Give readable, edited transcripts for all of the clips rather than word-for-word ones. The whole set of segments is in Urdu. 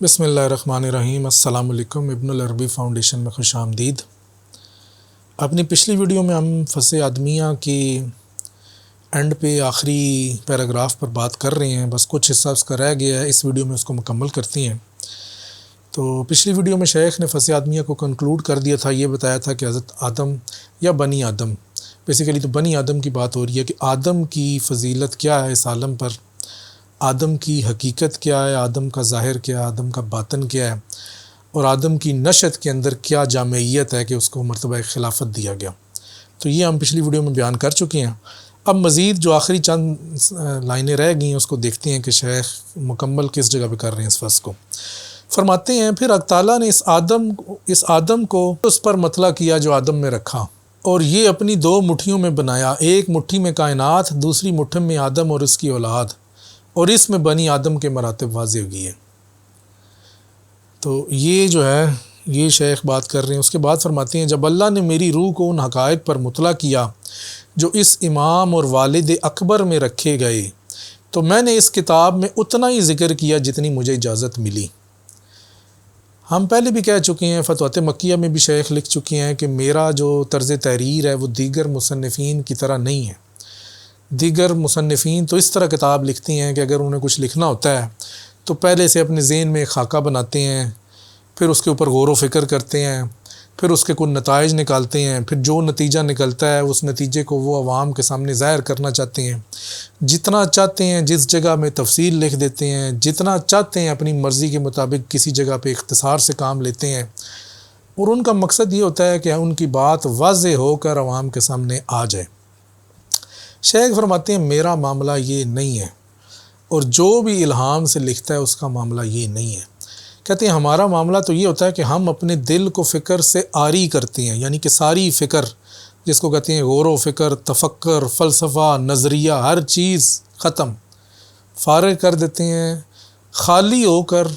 بسم اللہ الرحمن الرحیم۔ السلام علیکم۔ ابن العربی فاؤنڈیشن میں خوش آمدید۔ اپنی پچھلی ویڈیو میں ہم فصح آدمیہ کی اینڈ پہ آخری پیراگراف پر بات کر رہے ہیں، بس کچھ حصہ اس کا رہ گیا ہے، اس ویڈیو میں اس کو مکمل کرتی ہیں۔ تو پچھلی ویڈیو میں شیخ نے فصح آدمیہ کو کنکلوڈ کر دیا تھا، یہ بتایا تھا کہ حضرت آدم یا بنی آدم، بیسیکلی تو بنی آدم کی بات ہو رہی ہے کہ آدم کی فضیلت کیا ہے اس عالم پر، آدم کی حقیقت کیا ہے، آدم کا ظاہر کیا ہے، آدم کا باطن کیا ہے، اور آدم کی نشأت کے اندر کیا جامعیت ہے کہ اس کو مرتبہ خلافت دیا گیا۔ تو یہ ہم پچھلی ویڈیو میں بیان کر چکے ہیں۔ اب مزید جو آخری چند لائنیں رہ گئی ہیں اس کو دیکھتے ہیں کہ شیخ مکمل کس جگہ پہ کر رہے ہیں اس فصل کو۔ فرماتے ہیں پھر اللہ تعالیٰ نے اس آدم کو اس پر مطلع کیا جو آدم میں رکھا، اور یہ اپنی دو مٹھیوں میں بنایا، ایک مٹھی میں کائنات، دوسری مٹھی میں آدم اور اس کی اولاد، اور اس میں بنی آدم کے مراتب واضح ہوئی ہیں۔ تو یہ جو ہے یہ شیخ بات کر رہے ہیں۔ اس کے بعد فرماتے ہیں جب اللہ نے میری روح کو ان حقائق پر مطلع کیا جو اس امام اور والد اکبر میں رکھے گئے، تو میں نے اس کتاب میں اتنا ہی ذکر کیا جتنی مجھے اجازت ملی۔ ہم پہلے بھی کہہ چکے ہیں، فتوحات مکیہ میں بھی شیخ لکھ چکے ہیں کہ میرا جو طرز تحریر ہے وہ دیگر مصنفین کی طرح نہیں ہے۔ دیگر مصنفین تو اس طرح کتاب لکھتے ہیں کہ اگر انہیں کچھ لکھنا ہوتا ہے تو پہلے سے اپنے ذہن میں خاکہ بناتے ہیں، پھر اس کے اوپر غور و فکر کرتے ہیں، پھر اس کے کچھ نتائج نکالتے ہیں، پھر جو نتیجہ نکلتا ہے اس نتیجے کو وہ عوام کے سامنے ظاہر کرنا چاہتے ہیں، جتنا چاہتے ہیں جس جگہ میں تفصیل لکھ دیتے ہیں، جتنا چاہتے ہیں اپنی مرضی کے مطابق کسی جگہ پہ اختصار سے کام لیتے ہیں، اور ان کا مقصد یہ ہوتا ہے کہ ان کی بات واضح ہو کر عوام کے سامنے آ جائے۔ شیخ فرماتے ہیں میرا معاملہ یہ نہیں ہے، اور جو بھی الہام سے لکھتا ہے اس کا معاملہ یہ نہیں ہے۔ کہتے ہیں ہمارا معاملہ تو یہ ہوتا ہے کہ ہم اپنے دل کو فکر سے عاری کرتے ہیں، یعنی کہ ساری فکر جس کو کہتے ہیں غور و فکر، تفکر، فلسفہ، نظریہ، ہر چیز ختم فارغ کر دیتے ہیں، خالی ہو کر،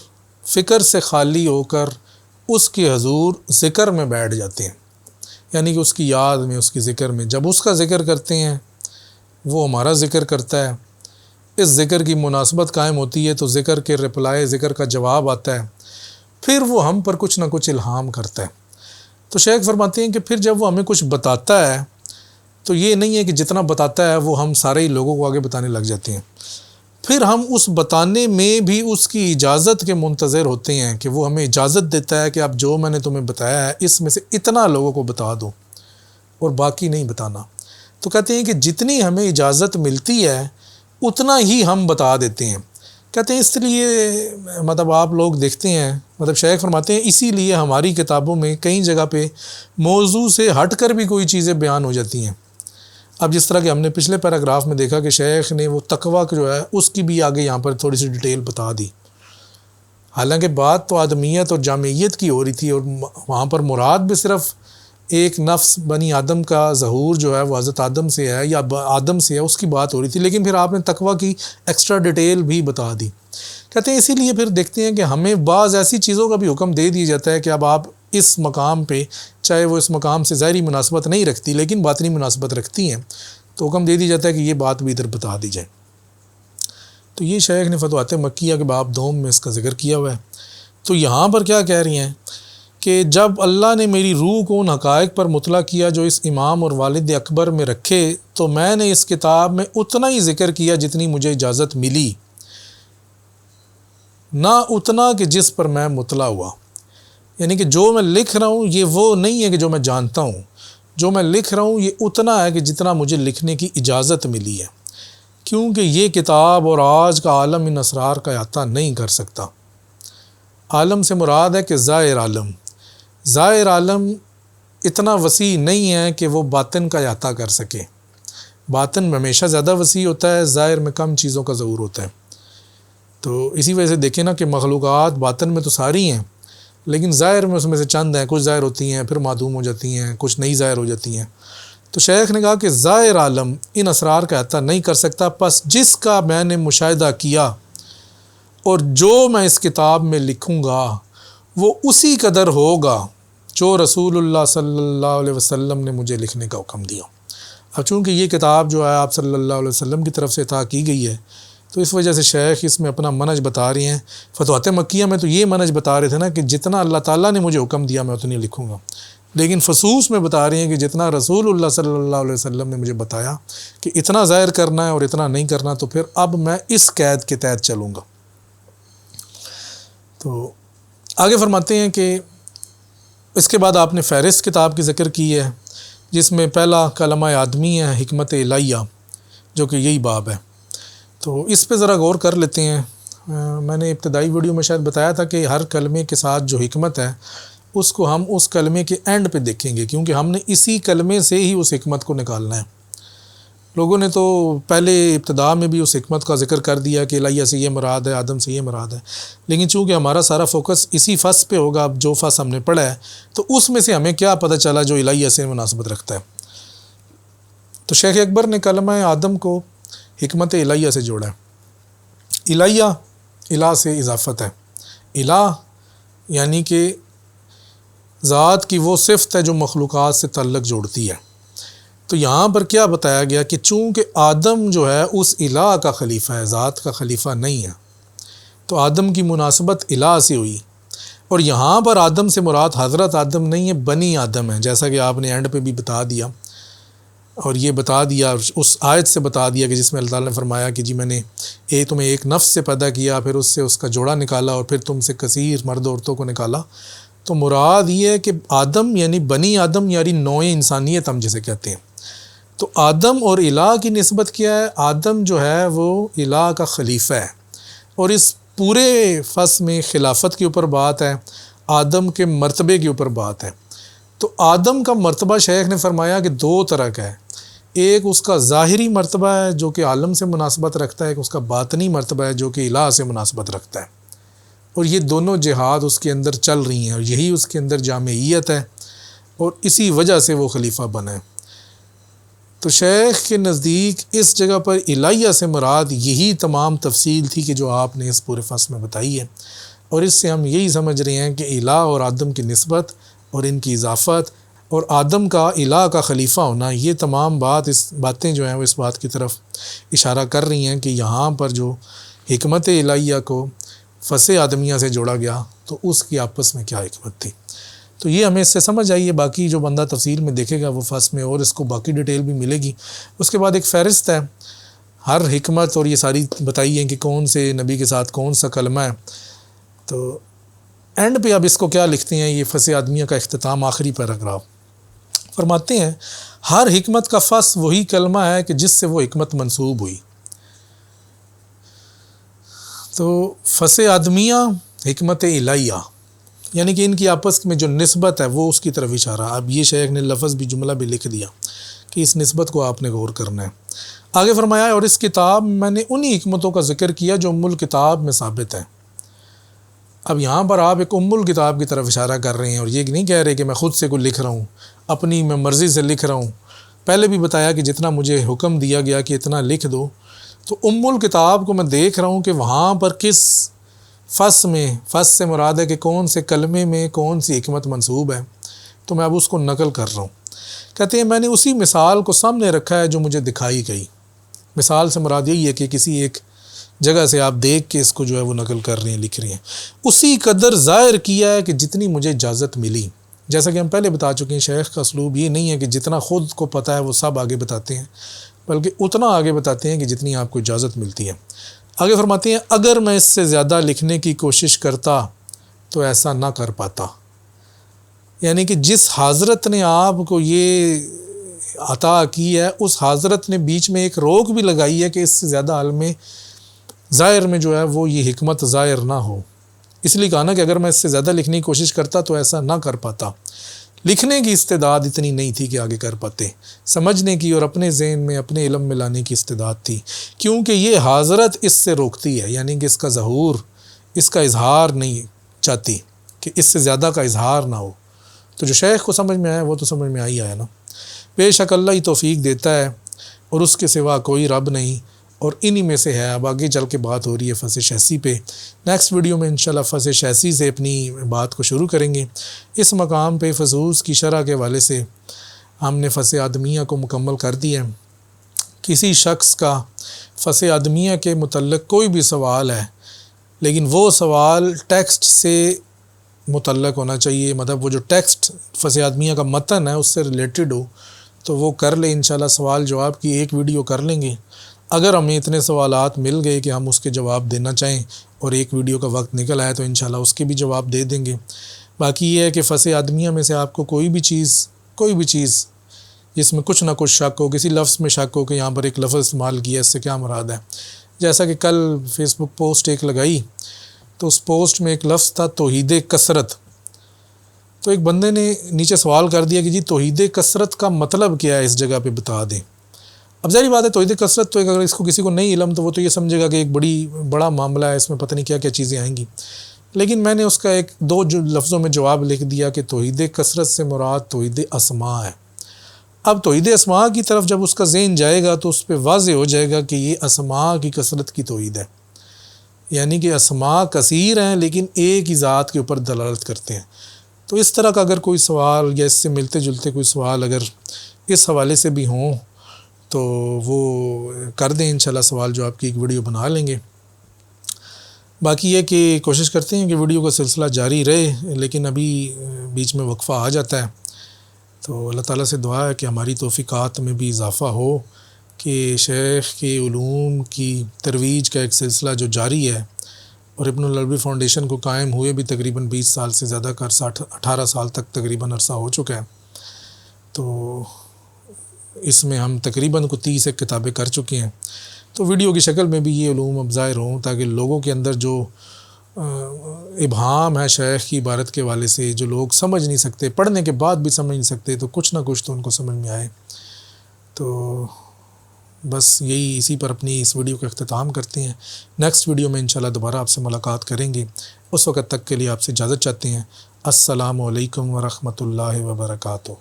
فکر سے خالی ہو کر اس کے حضور ذکر میں بیٹھ جاتے ہیں، یعنی کہ اس کی یاد میں، اس کی ذکر میں۔ جب اس کا ذکر کرتے ہیں وہ ہمارا ذکر کرتا ہے، اس ذکر کی مناسبت قائم ہوتی ہے تو ذکر کے رپلائی، ذکر کا جواب آتا ہے، پھر وہ ہم پر کچھ نہ کچھ الہام کرتا ہے۔ تو شیخ فرماتے ہیں کہ پھر جب وہ ہمیں کچھ بتاتا ہے تو یہ نہیں ہے کہ جتنا بتاتا ہے وہ ہم سارے ہی لوگوں کو آگے بتانے لگ جاتے ہیں، پھر ہم اس بتانے میں بھی اس کی اجازت کے منتظر ہوتے ہیں کہ وہ ہمیں اجازت دیتا ہے کہ اب جو میں نے تمہیں بتایا ہے اس میں سے اتنا لوگوں کو بتا دو اور باقی نہیں بتانا۔ تو کہتے ہیں کہ جتنی ہمیں اجازت ملتی ہے اتنا ہی ہم بتا دیتے ہیں۔ کہتے ہیں اس لیے مطلب آپ لوگ دیکھتے ہیں، مطلب شیخ فرماتے ہیں اسی لیے ہماری کتابوں میں کئی جگہ پہ موضوع سے ہٹ کر بھی کوئی چیزیں بیان ہو جاتی ہیں۔ اب جس طرح کہ ہم نے پچھلے پیراگراف میں دیکھا کہ شیخ نے وہ تقویٰ جو ہے اس کی بھی آگے یہاں پر تھوڑی سی ڈیٹیل بتا دی، حالانکہ بات تو آدمیت اور جامعیت کی ہو رہی تھی، اور وہاں پر مراد بھی صرف ایک نفس بنی آدم کا ظہور جو ہے وہ حضرت آدم سے ہے یا آدم سے ہے، اس کی بات ہو رہی تھی، لیکن پھر آپ نے تقویٰ کی ایکسٹرا ڈیٹیل بھی بتا دی۔ کہتے ہیں اسی لیے پھر دیکھتے ہیں کہ ہمیں بعض ایسی چیزوں کا بھی حکم دے دیا جاتا ہے کہ اب آپ اس مقام پہ، چاہے وہ اس مقام سے ظاہری مناسبت نہیں رکھتی لیکن باطنی مناسبت رکھتی ہیں، تو حکم دے دیا جاتا ہے کہ یہ بات بھی ادھر بتا دی جائے۔ تو یہ شیخ نے فتوحات مکیہ کے باب دوم میں اس کا ذکر کیا ہوا ہے۔ تو یہاں پر کیا کہہ رہی ہیں کہ جب اللہ نے میری روح کو ان حقائق پر مطلع کیا جو اس امام اور والد اکبر میں رکھے، تو میں نے اس کتاب میں اتنا ہی ذکر کیا جتنی مجھے اجازت ملی، نہ اتنا کہ جس پر میں مطلع ہوا۔ یعنی کہ جو میں لکھ رہا ہوں یہ وہ نہیں ہے کہ جو میں جانتا ہوں، جو میں لکھ رہا ہوں یہ اتنا ہے کہ جتنا مجھے لکھنے کی اجازت ملی ہے، کیونکہ یہ کتاب اور آج کا عالم ان اسرار کا احاطہ نہیں کر سکتا۔ عالم سے مراد ہے کہ ظاہر عالم، ظاہر عالم اتنا وسیع نہیں ہے کہ وہ باطن کا احاطہ کر سکے۔ باطن میں ہمیشہ زیادہ وسیع ہوتا ہے، ظاہر میں کم چیزوں کا ظہور ہوتا ہے۔ تو اسی وجہ سے دیکھیں نا کہ مخلوقات باطن میں تو ساری ہیں لیکن ظاہر میں اس میں سے چند ہیں، کچھ ظاہر ہوتی ہیں پھر معدوم ہو جاتی ہیں، کچھ نہیں ظاہر ہو جاتی ہیں۔ تو شیخ نے کہا کہ ظاہر عالم ان اسرار کا احاطہ نہیں کر سکتا، پس جس کا میں نے مشاہدہ کیا اور جو میں اس کتاب میں لکھوں گا وہ اسی قدر ہوگا جو رسول اللہ صلی اللہ علیہ وسلم نے مجھے لکھنے کا حکم دیا۔ اب چونکہ یہ کتاب جو ہے آپ صلی اللہ علیہ وسلم کی طرف سے عطا کی گئی ہے، تو اس وجہ سے شیخ اس میں اپنا منہج بتا رہے ہیں۔ فتوحات مکیہ میں تو یہ منہج بتا رہے تھے نا کہ جتنا اللہ تعالیٰ نے مجھے حکم دیا میں اتنی لکھوں گا، لیکن فصوص میں بتا رہے ہیں کہ جتنا رسول اللہ صلی اللہ علیہ وسلم نے مجھے بتایا کہ اتنا ظاہر کرنا ہے اور اتنا نہیں کرنا، تو پھر اب میں اس قید کے تحت چلوں گا۔ تو آگے فرماتے ہیں کہ اس کے بعد آپ نے فہرست کتاب کی ذکر کی ہے، جس میں پہلا کلمہ آدمی ہے، حکمت الہیہ، جو کہ یہی باب ہے۔ تو اس پہ ذرا غور کر لیتے ہیں۔ میں نے ابتدائی ویڈیو میں شاید بتایا تھا کہ ہر کلمے کے ساتھ جو حکمت ہے اس کو ہم اس کلمے کے اینڈ پہ دیکھیں گے، کیونکہ ہم نے اسی کلمے سے ہی اس حکمت کو نکالنا ہے۔ لوگوں نے تو پہلے ابتدا میں بھی اس حکمت کا ذکر کر دیا کہ الہیہ سے یہ مراد ہے، آدم سے یہ مراد ہے، لیکن چونکہ ہمارا سارا فوکس اسی فص پہ ہوگا، اب جو فص ہم نے پڑھا ہے، تو اس میں سے ہمیں کیا پتہ چلا جو الہیہ سے مناسبت رکھتا ہے۔ تو شیخ اکبر نے کلمہ آدم کو حکمت الہیہ سے جوڑا ہے۔ الہیہ الہ سے اضافت ہے، الہ یعنی کہ ذات کی وہ صفت ہے جو مخلوقات سے تعلق جوڑتی ہے۔ تو یہاں پر کیا بتایا گیا کہ چونکہ آدم جو ہے اس الہ کا خلیفہ ہے، ذات کا خلیفہ نہیں ہے، تو آدم کی مناسبت الہ سے ہوئی۔ اور یہاں پر آدم سے مراد حضرت آدم نہیں ہے، بنی آدم ہے، جیسا کہ آپ نے اینڈ پہ بھی بتا دیا، اور یہ بتا دیا اس آیت سے بتا دیا کہ جس میں اللہ تعالیٰ نے فرمایا کہ جی میں نے تمہیں ایک نفس سے پیدا کیا، پھر اس سے اس کا جوڑا نکالا، اور پھر تم سے کثیر مرد عورتوں کو نکالا۔ تو مراد یہ ہے کہ آدم یعنی بنی آدم یعنی نوع انسانیت ہم جسے کہتے ہیں۔ تو آدم اور الہ کی نسبت کیا ہے؟ آدم جو ہے وہ الہ کا خلیفہ ہے، اور اس پورے فصل میں خلافت کے اوپر بات ہے، آدم کے مرتبے کے اوپر بات ہے۔ تو آدم کا مرتبہ شیخ نے فرمایا کہ دو طرح کا ہے، ایک اس کا ظاہری مرتبہ ہے جو کہ عالم سے مناسبت رکھتا ہے، ایک اس کا باطنی مرتبہ ہے جو کہ الہ سے مناسبت رکھتا ہے، اور یہ دونوں جہاد اس کے اندر چل رہی ہیں، اور یہی اس کے اندر جامعیت ہے، اور اسی وجہ سے وہ خلیفہ بنا ہے۔ تو شیخ کے نزدیک اس جگہ پر الہیہ سے مراد یہی تمام تفصیل تھی کہ جو آپ نے اس پورے فصل میں بتائی ہے، اور اس سے ہم یہی سمجھ رہے ہیں کہ الہ اور آدم کی نسبت اور ان کی اضافت اور آدم کا الہ کا خلیفہ ہونا، یہ تمام باتیں جو ہیں وہ اس بات کی طرف اشارہ کر رہی ہیں کہ یہاں پر جو حکمت الہیہ کو فص آدمیہ سے جوڑا گیا تو اس کی آپس میں کیا حکمت تھی۔ تو یہ ہمیں اس سے سمجھ آئیے، باقی جو بندہ تفصیل میں دیکھے گا وہ فصل میں اور اس کو باقی ڈیٹیل بھی ملے گی۔ اس کے بعد ایک فہرست ہے ہر حکمت، اور یہ ساری بتائی ہے کہ کون سے نبی کے ساتھ کون سا کلمہ ہے۔ تو اینڈ پہ اب اس کو کیا لکھتے ہیں، یہ فص آدمیہ کا اختتام، آخری پیراگراف فرماتے ہیں ہر حکمت کا فص وہی کلمہ ہے کہ جس سے وہ حکمت منسوب ہوئی۔ تو فص آدمیہ حکمت الہیہ یعنی کہ ان کی آپس میں جو نسبت ہے وہ اس کی طرف اشارہ۔ اب یہ شیخ نے لفظ بھی جملہ بھی لکھ دیا کہ اس نسبت کو آپ نے غور کرنا ہے۔ آگے فرمایا اور اس کتاب میں نے انہی حکمتوں کا ذکر کیا جو ام الکتاب میں ثابت ہے۔ اب یہاں پر آپ ایک ام الکتاب کی طرف اشارہ کر رہے ہیں، اور یہ نہیں کہہ رہے کہ میں خود سے کوئی لکھ رہا ہوں، اپنی میں مرضی سے لکھ رہا ہوں۔ پہلے بھی بتایا کہ جتنا مجھے حکم دیا گیا کہ اتنا لکھ دو، تو ام الکتاب کو میں دیکھ رہا ہوں کہ وہاں پر کس فص میں، فص سے مراد ہے کہ کون سے کلمے میں کون سی حکمت منسوب ہے، تو میں اب اس کو نقل کر رہا ہوں۔ کہتے ہیں میں نے اسی مثال کو سامنے رکھا ہے جو مجھے دکھائی گئی۔ مثال سے مراد یہی ہے کہ کسی ایک جگہ سے آپ دیکھ کے اس کو جو ہے وہ نقل کر رہے ہیں، لکھ رہے ہیں۔ اسی قدر ظاہر کیا ہے کہ جتنی مجھے اجازت ملی۔ جیسا کہ ہم پہلے بتا چکے ہیں، شیخ کا اسلوب یہ نہیں ہے کہ جتنا خود کو پتہ ہے وہ سب آگے بتاتے ہیں، بلکہ اتنا آگے بتاتے ہیں کہ جتنی آپ کو اجازت ملتی ہے۔ آگے فرماتے ہیں اگر میں اس سے زیادہ لکھنے کی کوشش کرتا تو ایسا نہ کر پاتا، یعنی کہ جس حضرت نے آپ کو یہ عطا کی ہے اس حضرت نے بیچ میں ایک روک بھی لگائی ہے کہ اس سے زیادہ عالم ظاہر میں جو ہے وہ یہ حکمت ظاہر نہ ہو۔ اس لیے کہا نا کہ اگر میں اس سے زیادہ لکھنے کی کوشش کرتا تو ایسا نہ کر پاتا۔ لکھنے کی استعداد اتنی نہیں تھی کہ آگے کر پاتے، سمجھنے کی اور اپنے ذہن میں اپنے علم میں لانے کی استعداد تھی، کیونکہ یہ حضرت اس سے روکتی ہے، یعنی کہ اس کا ظہور، اس کا اظہار نہیں چاہتی کہ اس سے زیادہ کا اظہار نہ ہو۔ تو جو شیخ کو سمجھ میں آیا وہ تو سمجھ میں آئی آیا نا۔ بے شک اللہ ہی توفیق دیتا ہے اور اس کے سوا کوئی رب نہیں، اور انہی میں سے ہے۔ اب آگے چل کے بات ہو رہی ہے فص 86 پہ۔ نیکسٹ ویڈیو میں انشاءاللہ فص 86 سے اپنی بات کو شروع کریں گے۔ اس مقام پہ فصوص کی شرح کے حوالے سے ہم نے فص آدمیہ کو مکمل کر دیا ہے۔ کسی شخص کا فص آدمیہ کے متعلق کوئی بھی سوال ہے، لیکن وہ سوال ٹیکسٹ سے متعلق ہونا چاہیے، مطلب وہ جو ٹیکسٹ فص آدمیہ کا متن ہے اس سے ریلیٹڈ ہو، تو وہ کر لیں انشاءاللہ۔ سوال جواب کی ایک ویڈیو کر لیں گے۔ اگر ہمیں اتنے سوالات مل گئے کہ ہم اس کے جواب دینا چاہیں اور ایک ویڈیو کا وقت نکل آئے تو انشاءاللہ اس کے بھی جواب دے دیں گے۔ باقی یہ ہے کہ فص آدمیہ میں سے آپ کو کوئی بھی چیز جس میں کچھ نہ کچھ شک ہو، کسی لفظ میں شک ہو کہ یہاں پر ایک لفظ استعمال کیا، اس سے کیا مراد ہے، جیسا کہ کل فیس بک پوسٹ ایک لگائی تو اس پوسٹ میں ایک لفظ تھا توحید کثرت، تو ایک بندے نے نیچے سوال کر دیا کہ جی توحید کثرت کا مطلب کیا ہے، اس جگہ پہ بتا دیں۔ اب ظاہری بات ہے توحید کثرت تو اگر اس کو کسی کو نہیں علم تو وہ تو یہ سمجھے گا کہ ایک بڑا معاملہ ہے، اس میں پتہ نہیں کیا کیا چیزیں آئیں گی، لیکن میں نے اس کا ایک دو لفظوں میں جواب لکھ دیا کہ توحید کثرت سے مراد توحید اسماء ہے۔ اب توحید اسماء کی طرف جب اس کا ذہن جائے گا تو اس پہ واضح ہو جائے گا کہ یہ اسماء کی کثرت کی توحید ہے، یعنی کہ اسماء کثیر ہیں لیکن ایک ہی ذات کے اوپر دلالت کرتے ہیں۔ تو اس طرح کا اگر کوئی سوال یا اس سے ملتے جلتے کوئی سوال اگر اس حوالے سے بھی ہوں تو وہ کر دیں، انشاءاللہ سوال جو آپ کی ایک ویڈیو بنا لیں گے۔ باقی یہ کہ کوشش کرتے ہیں کہ ویڈیو کا سلسلہ جاری رہے، لیکن ابھی بیچ میں وقفہ آ جاتا ہے، تو اللہ تعالیٰ سے دعا ہے کہ ہماری توفیقات میں بھی اضافہ ہو، کہ شیخ کے علوم کی ترویج کا ایک سلسلہ جو جاری ہے، اور ابن العربی فاؤنڈیشن کو قائم ہوئے بھی تقریباً 20 سال سے زیادہ کا عرصہ، 18 سال تک تقریباً عرصہ ہو چکا ہے، تو اس میں ہم تقریباً 30 کتابیں کر چکے ہیں، تو ویڈیو کی شکل میں بھی یہ علوم اب ظاہر ہوں تاکہ لوگوں کے اندر جو ابہام ہے شیخ کی عبارت کے حوالے سے، جو لوگ سمجھ نہیں سکتے، پڑھنے کے بعد بھی سمجھ نہیں سکتے، تو کچھ نہ کچھ تو ان کو سمجھ میں آئے۔ تو بس یہی، اسی پر اپنی اس ویڈیو کا اختتام کرتے ہیں۔ نیکسٹ ویڈیو میں انشاءاللہ دوبارہ آپ سے ملاقات کریں گے، اس وقت تک کے لیے آپ سے اجازت چاہتے ہیں۔ السلام علیکم ورحمۃ اللہ وبرکاتہ۔